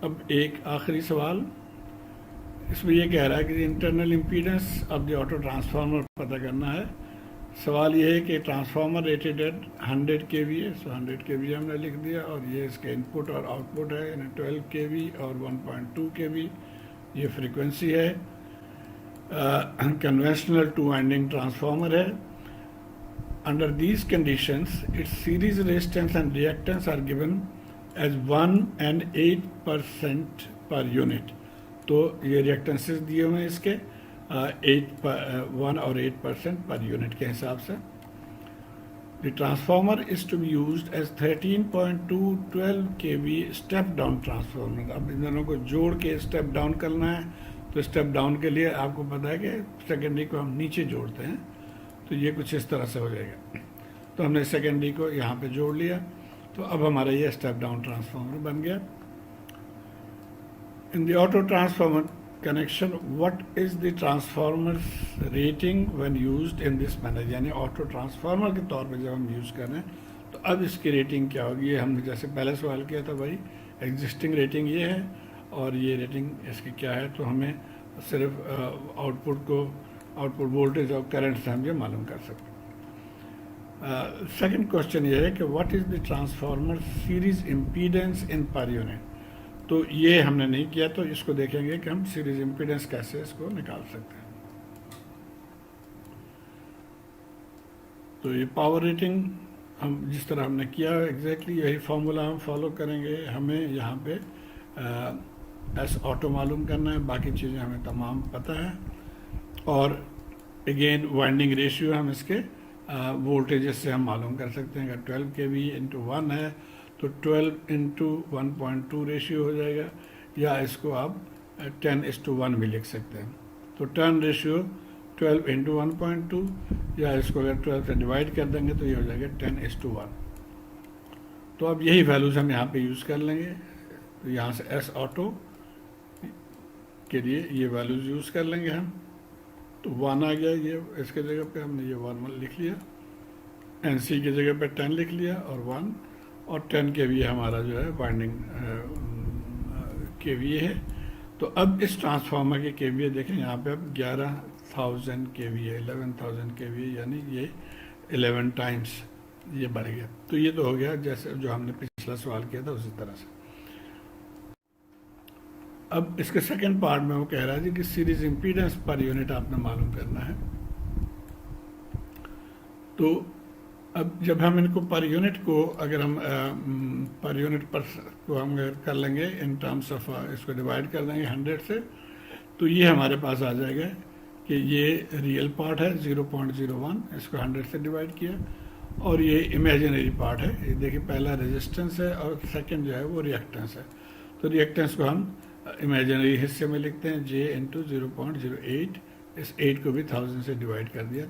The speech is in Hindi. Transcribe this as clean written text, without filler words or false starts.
अब एक आखिरी सवाल, इसमें ये कह रहा है कि internal impedance of the auto transformer पता करना है। सवाल ये है कि ट्रांसफार्मर रेटेड एट 100 kVA है, सो 100 kVA हमने लिख दिया, और ये इसका इनपुट और आउटपुट है, यानी 12 kV और 1.2 kV ये फ्रीक्वेंसी है। कन्वेंशनल टू वाइंडिंग ट्रांसफार्मर है। Under these conditions, its series resistance and reactance are given as 1 and 8% per unit. तो ये रिएक्टेंसेस दिए हुए हैं इसके 1 और 8% पर यूनिट के हिसाब से। The transformer is to be used as 13.2 12 kV step down transformer। अब इन दोनों को जोड़ के स्टेप डाउन करना है, तो स्टेप डाउन के लिए आपको पता है कि सेकेंडरी को हम नीचे जोड़ते हैं, तो ये कुछ इस तरह से हो जाएगा। तो हमने सेकेंडरी को यहाँ पे जोड़ लिया, तो अब हमारा ये स्टेप डाउन ट्रांसफार्मर बन गया। In the auto transformer connection, what is the transformer rating when used in this manner, यानी ऑटो ट्रांसफार्मर के तौर पे जब हम यूज़ कर रहे हैं तो अब इसकी रेटिंग क्या होगी। ये हमने जैसे पहले सवाल किया था, भाई एग्जिस्टिंग रेटिंग ये है और ये रेटिंग इसकी क्या है, तो हमें सिर्फ आउटपुट वोल्टेज और करंट से हम ये मालूम कर सकते हैं। सेकंड क्वेश्चन ये है कि what is the transformer series impedance in per unit. तो ये हमने नहीं किया, तो इसको देखेंगे कि हम सीरीज इम्पीडेंस कैसे इसको निकाल सकते हैं। तो ये पावर रेटिंग हम जिस तरह हमने किया एग्जैक्टली यही फॉर्मूला हम फॉलो करेंगे। हमें यहाँ पे एस ऑटो मालूम करना है, बाकी चीज़ें हमें तमाम पता है। और अगेन वाइंडिंग रेशियो हम इसके वोल्टेजेस से हम मालूम कर सकते हैं। अगर 12 kV इंटू 1 है तो 12 इंटू 1.2 रेशियो हो जाएगा, या इसको आप 10:1 भी लिख सकते हैं। तो टर्न रेशियो 12 इंटू 1.2, या इसको अगर 12 से डिवाइड कर देंगे तो ये हो जाएगा 10:1। तो अब यही वैल्यूज़ हम यहाँ पे यूज़ कर लेंगे। तो यहाँ से एस ऑटो के लिए ये वैल्यूज़ यूज़ कर लेंगे हम। तो 1 आ गया, ये इसके जगह पे हमने ये 1 लिख लिया, NC की जगह पे 10 लिख लिया और 1, और 10 kV हमारा जो है वाइंडिंग kVA है। तो अब इस ट्रांसफार्मर के kVA देखें, यहाँ पे अब 11,000 kVA 11,000 kVA, यानी ये 11 टाइम्स ये बढ़ गया। तो ये तो हो गया जैसे जो हमने पिछला सवाल किया था उसी तरह से। अब इसके सेकंड पार्ट में वो कह रहा है कि सीरीज इम्पीडेंस पर यूनिट आपने मालूम करना है। तो अब जब हम इनको पर यूनिट को अगर हम पर यूनिट पर को हम कर लेंगे इन टर्म्स ऑफ इसको डिवाइड कर देंगे 100 से, तो ये हमारे पास आ जाएगा कि ये रियल पार्ट है 0.01, इसको 100 से डिवाइड किया, और ये इमेजिनरी पार्ट है। ये देखिए पहला रेजिस्टेंस है और सेकंड जो है वो रिएक्टेंस है। तो रिएक्टेंस को हम इमेजिनरी हिस्से में लिखते हैं J इंटू 0.08, इस 8 को भी 1000 से डिवाइड कर दिया।